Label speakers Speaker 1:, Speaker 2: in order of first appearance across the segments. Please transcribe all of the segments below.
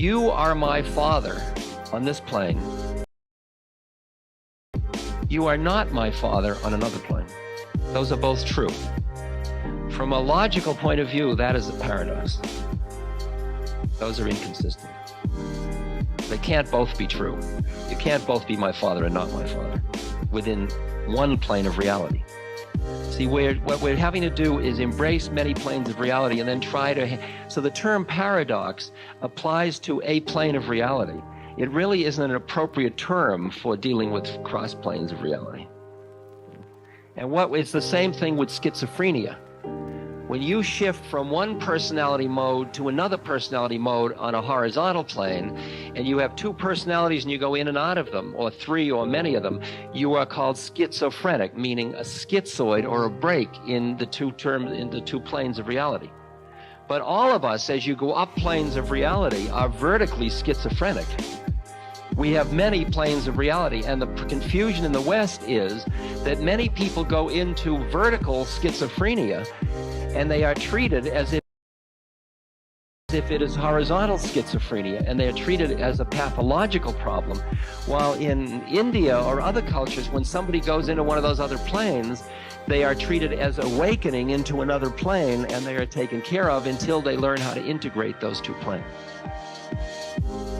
Speaker 1: you are my father on this plane. You are not my father on another plane. Those are both true. From a logical point of view, that is a paradox. Those are inconsistent. They can't both be true. You can't both be my father and not my father within one plane of reality. See, what we're having to do is embrace many planes of reality and then try to... So the term paradox applies to a plane of reality. It really isn't an appropriate term for dealing with cross planes of reality. And it's the same thing with schizophrenia. When you shift from one personality mode to another personality mode on a horizontal plane, and you have two personalities and you go in and out of them, or three or many of them, you are called schizophrenic, meaning a schizoid or a break in the two planes of reality. But all of us, as you go up planes of reality, are vertically schizophrenic. We have many planes of reality, and the confusion in the West is that many people go into vertical schizophrenia and they are treated as if it is horizontal schizophrenia, and they are treated as a pathological problem. While in India or other cultures, when somebody goes into one of those other planes, they are treated as awakening into another plane, and they are taken care of until they learn how to integrate those two planes.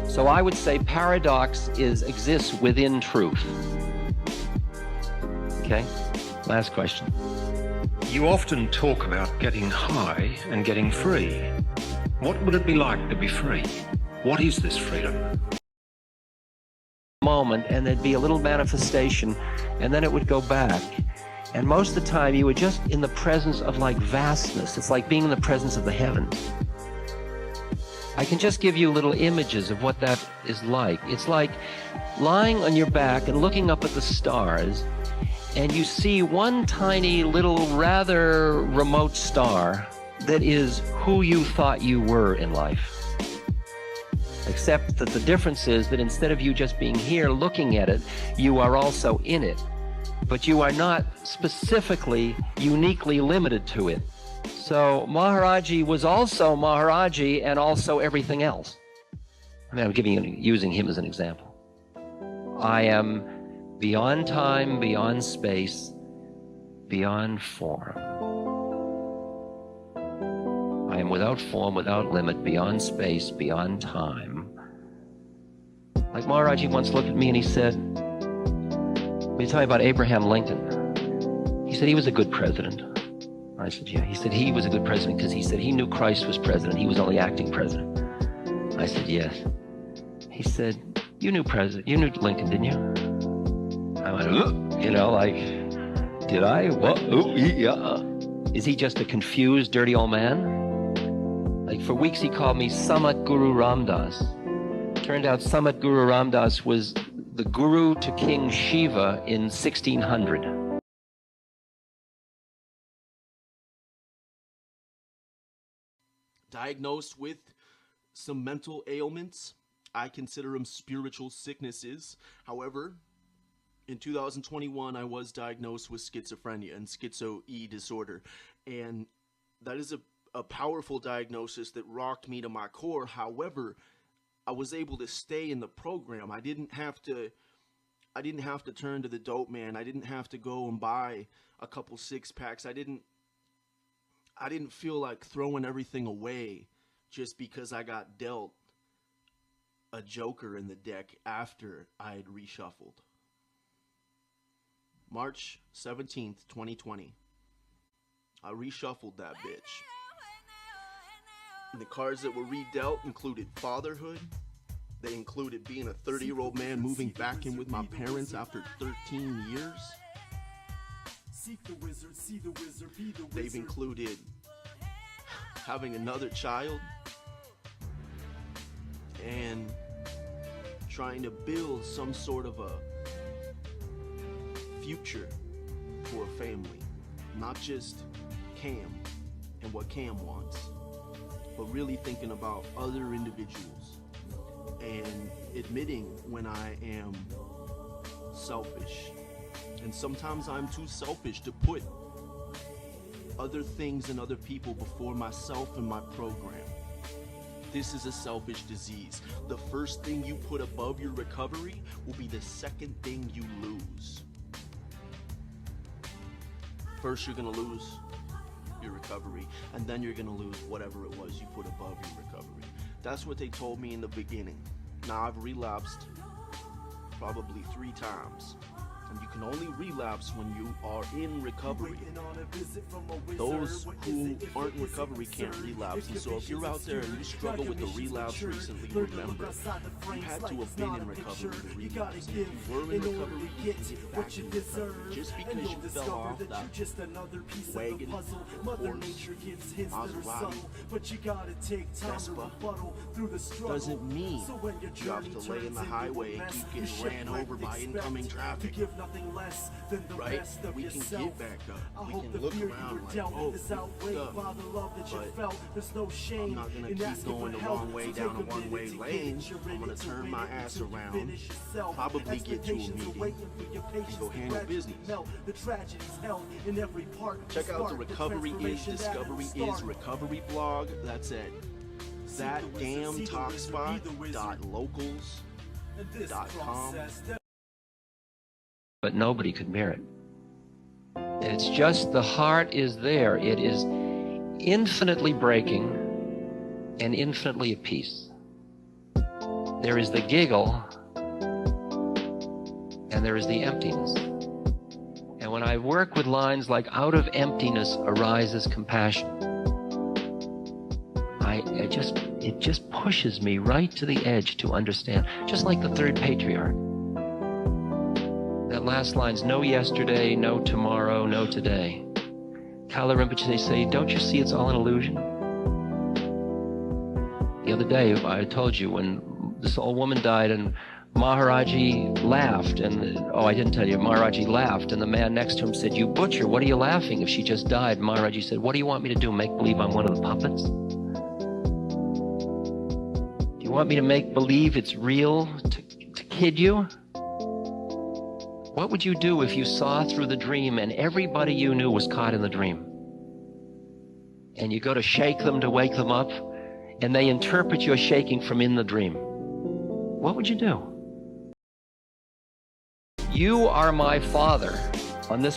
Speaker 1: So I would say paradox exists within truth. Okay? Last question.
Speaker 2: You often talk about getting high and getting free. What would it be like to be free? What is this freedom?
Speaker 1: Moment, and there'd be a little manifestation, and then it would go back. And most of the time you were just in the presence of like vastness. It's like being in the presence of the heavens. I can just give you little images of what that is like. It's like lying on your back and looking up at the stars, and you see one tiny little rather remote star that is who you thought you were in life. Except that the difference is that instead of you just being here looking at it, you are also in it. But you are not specifically, uniquely limited to it. So Maharaji was also Maharaji and also everything else. I mean, I'm using him as an example. I am beyond time, beyond space, beyond form. I am without form, without limit, beyond space, beyond time. Like Maharaji once looked at me and he said, let me tell you about Abraham Lincoln. He said he was a good president. I said, yeah. He said he was a good president because he said he knew Christ was president. He was only acting president. I said, yes. He said, you knew Lincoln, didn't you? I went, you know, like, did I? What? Oh, yeah. Is he just a confused, dirty old man? Like for weeks he called me Samat Guru Ramdas. Turned out Samat Guru Ramdas was the guru to King Shiva in 1600.
Speaker 3: Diagnosed with some mental ailments. I consider them spiritual sicknesses. However, in 2021, I was diagnosed with schizophrenia and schizo-E disorder. And that is a powerful diagnosis that rocked me to my core. However, I was able to stay in the program. I didn't have to turn to the dope man. I didn't have to go and buy a couple six-packs. I didn't feel like throwing everything away just because I got dealt a joker in the deck after I had reshuffled. March 17th, 2020. I reshuffled that bitch. And the cards that were redealt included fatherhood. They included being a 30-year-old man moving back in with my parents after 13 years. They've included having another child and trying to build some sort of a future for a family. Not just Cam and what Cam wants, but really thinking about other individuals and admitting when I am selfish. And sometimes I'm too selfish to put other things and other people before myself and my program. This is a selfish disease. The first thing you put above your recovery will be the second thing you lose. First, you're gonna lose your recovery, and then you're gonna lose whatever it was you put above your recovery. That's what they told me in the beginning. Now, I've relapsed probably 3 times. And you can only relapse when you are in recovery. Those who aren't in recovery can't relapse. And so if you're out there and you struggle with the relapse recently, remember, you had to have been in recovery to relapse. And if you were in recovery, you can get back in recovery. Just because you fell off that wagon, horse, Maserati, Vespa, doesn't mean you have to lay in the highway and keep getting ran over by incoming traffic. Right? We can get back up. We can look around like, oh, but I'm not going to keep going the wrong way down a one-way lane. I'm going to turn my ass around, probably get to a meeting, and go handle business. Check out the Recovery is Discovery is Recovery blog. That's at thatdamntalkspot.locals.com.
Speaker 1: But nobody could bear it. It's just the heart is there. It is infinitely breaking and infinitely at peace. There is the giggle and there is the emptiness. And when I work with lines like out of emptiness arises compassion, it just pushes me right to the edge to understand, just like the third patriarch. That last line's no yesterday, no tomorrow, no today. Kala Rinpoche say, don't you see it's all an illusion? The other day, I told you, when this old woman died and Maharaji laughed, and, oh, I didn't tell you, Maharaji laughed, and the man next to him said, you butcher, what are you laughing if she just died? Maharaji said, what do you want me to do, make believe I'm one of the puppets? Do you want me to make believe it's real to kid you? What would you do if you saw through the dream and everybody you knew was caught in the dream? And you go to shake them to wake them up, and they interpret your shaking from in the dream. What would you do? You are my father on this